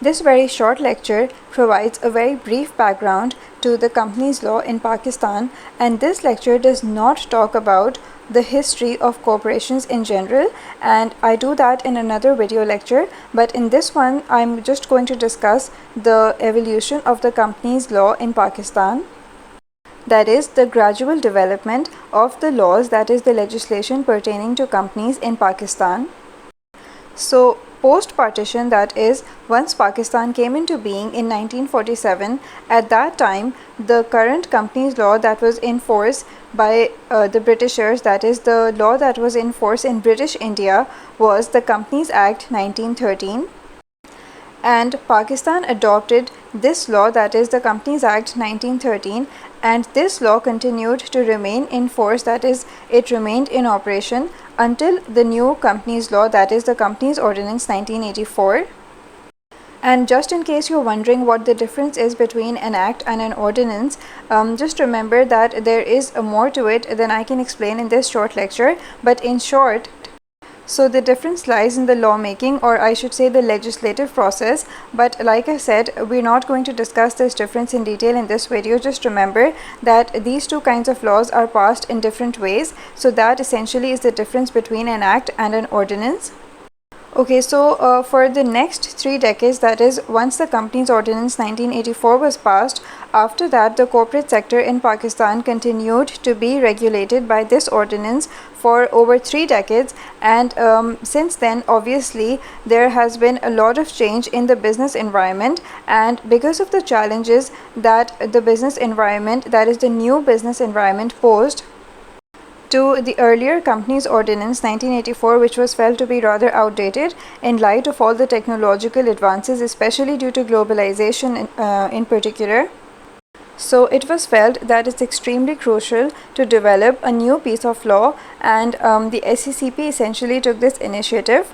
This very short lecture provides a very brief background to the companies law in Pakistan, and this lecture does not talk about the history of corporations in general, and I do that in another video lecture, but in this one I'm just going to discuss the evolution of the companies law in Pakistan. That is the gradual development of the laws, that is the legislation pertaining to companies in Pakistan. So post-partition, that is once Pakistan came into being in 1947, at that time the current companies law that was in force by the Britishers, that is the law that was in force in British India, was the Companies Act 1913. And Pakistan adopted this law, that is the Companies Act 1913, and this law continued to remain in force, that is it remained in operation until the new companies law, that is the Companies Ordinance 1984. And just in case you're wondering what the difference is between an act and an ordinance, just remember that there is more to it than I can explain in this short lecture, but in short, so the difference lies in the lawmaking, or I should say the legislative process. But like I said, we're not going to discuss this difference in detail in this video. Just remember that these two kinds of laws are passed in different ways. So that essentially is the difference between an act and an ordinance. Okay, so for the next 3 decades, that is once the Companies Ordinance 1984 was passed, after that the corporate sector in Pakistan continued to be regulated by this ordinance for over 3 decades, and since then obviously there has been a lot of change in the business environment, and because of the challenges that the business environment, that is the new business environment, posed to the earlier Companies Ordinance 1984, which was felt to be rather outdated in light of all the technological advances, especially due to globalization in particular. So it was felt that it's extremely crucial to develop a new piece of law, and the SECP essentially took this initiative.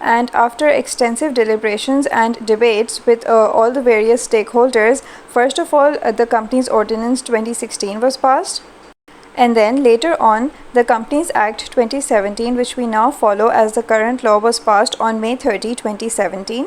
And after extensive deliberations and debates with all the various stakeholders, first of all the Companies Ordinance 2016 was passed. And then later on, the Companies Act 2017, which we now follow as the current law, was passed on May 30, 2017.